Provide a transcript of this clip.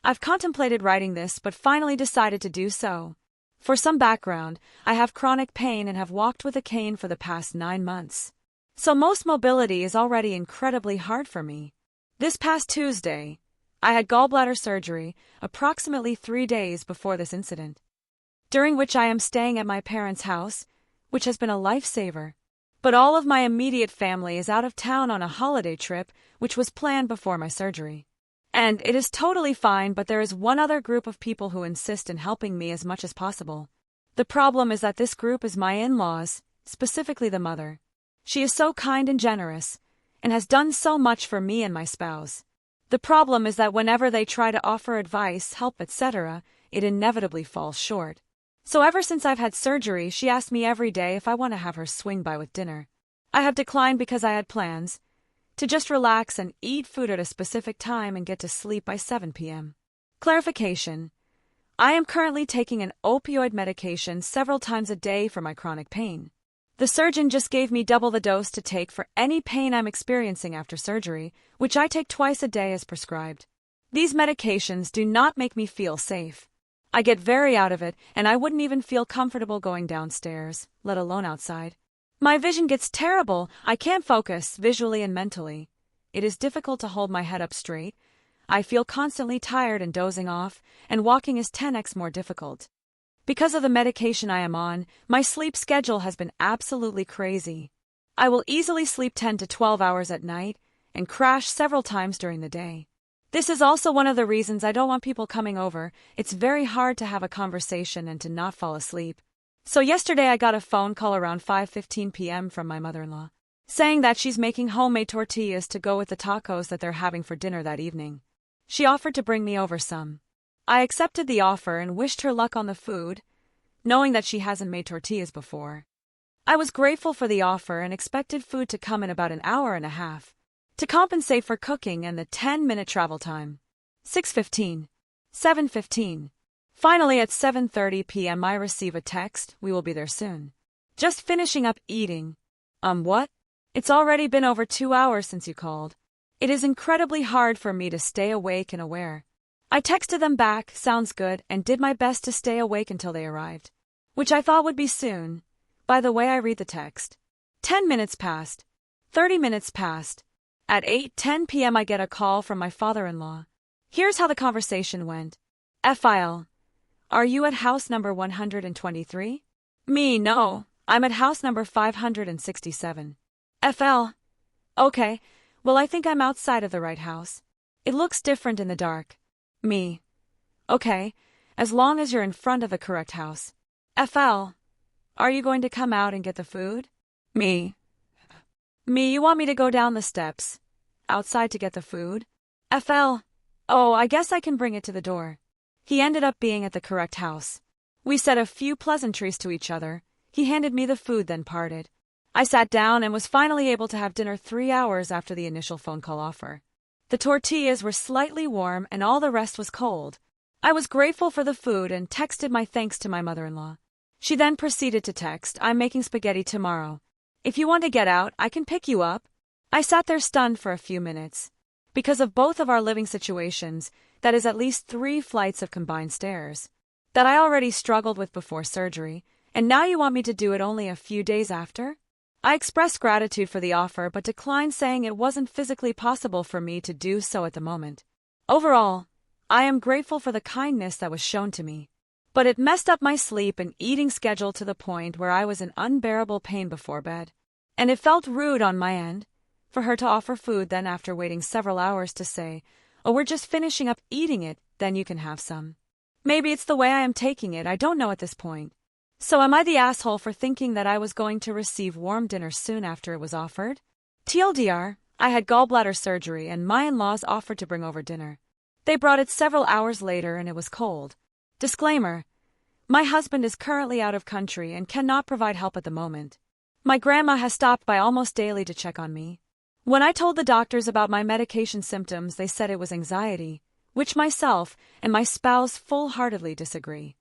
I've contemplated writing this but finally decided to do so. For some background, I have chronic pain and have walked with a cane for the past 9 months. So most mobility is already incredibly hard for me. This past Tuesday, I had gallbladder surgery approximately 3 days before this incident, during which I am staying at my parents' house, which has been a lifesaver. But all of my immediate family is out of town on a holiday trip, which was planned before my surgery. And it is totally fine, but there is one other group of people who insist in helping me as much as possible. The problem is that this group is my in-laws, specifically the mother. She is so kind and generous, and has done so much for me and my spouse. The problem is that whenever they try to offer advice, help, etc., it inevitably falls short. So ever since I've had surgery, she asks me every day if I want to have her swing by with dinner. I have declined because I had plans to just relax and eat food at a specific time and get to sleep by 7 p.m. Clarification: I am currently taking an opioid medication several times a day for my chronic pain. The surgeon just gave me double the dose to take for any pain I'm experiencing after surgery, which I take twice a day as prescribed. These medications do not make me feel safe. I get very out of it, and I wouldn't even feel comfortable going downstairs, let alone outside. My vision gets terrible. I can't focus, visually and mentally. It is difficult to hold my head up straight. I feel constantly tired and dozing off, and walking is 10x more difficult. Because of the medication I am on, my sleep schedule has been absolutely crazy. I will easily sleep 10 to 12 hours at night, and crash several times during the day. This is also one of the reasons I don't want people coming over. It's very hard to have a conversation and to not fall asleep. So yesterday I got a phone call around 5:15 p.m. from my mother-in-law, saying that she's making homemade tortillas to go with the tacos that they're having for dinner that evening. She offered to bring me over some. I accepted the offer and wished her luck on the food, knowing that she hasn't made tortillas before. I was grateful for the offer and expected food to come in about an hour and a half, to compensate for cooking and the 10-minute travel time. 6:15. 7:15. Finally, at 7:30 p.m. I receive a text, "We will be there soon." Just finishing up eating. What? It's already been over 2 hours since you called. It is incredibly hard for me to stay awake and aware. I texted them back, "Sounds good," and did my best to stay awake until they arrived, which I thought would be soon. By the way I read the text. 10 minutes passed. 30 minutes passed. At 8:10 p.m. I get a call from my father-in-law. Here's how the conversation went. FIL. Are you at house number 123? Me, no. I'm at house number 567. FL. Okay, well I think I'm outside of the right house. It looks different in the dark. Me. Okay, as long as you're in front of the correct house. FL. Are you going to come out and get the food? Me. Me, you want me to go down the steps outside to get the food? FL. Oh, I guess I can bring it to the door. He ended up being at the correct house. We said a few pleasantries to each other. He handed me the food, then parted. I sat down and was finally able to have dinner 3 hours after the initial phone call offer. The tortillas were slightly warm and all the rest was cold. I was grateful for the food and texted my thanks to my mother-in-law. She then proceeded to text, "I'm making spaghetti tomorrow. If you want to get out, I can pick you up." I sat there stunned for a few minutes. Because of both of our living situations, that is at least 3 flights of combined stairs that I already struggled with before surgery, and now you want me to do it only a few days after? I expressed gratitude for the offer but declined, saying it wasn't physically possible for me to do so at the moment. Overall, I am grateful for the kindness that was shown to me. But it messed up my sleep and eating schedule to the point where I was in unbearable pain before bed. And it felt rude on my end for her to offer food, then after waiting several hours to say, "Oh, we're just finishing up eating it, then you can have some." Maybe it's the way I am taking it, I don't know at this point. So am I the asshole for thinking that I was going to receive warm dinner soon after it was offered? TLDR, I had gallbladder surgery and my in-laws offered to bring over dinner. They brought it several hours later and it was cold. Disclaimer: my husband is currently out of country and cannot provide help at the moment. My grandma has stopped by almost daily to check on me. When I told the doctors about my medication symptoms, they said it was anxiety, which myself and my spouse full-heartedly disagree.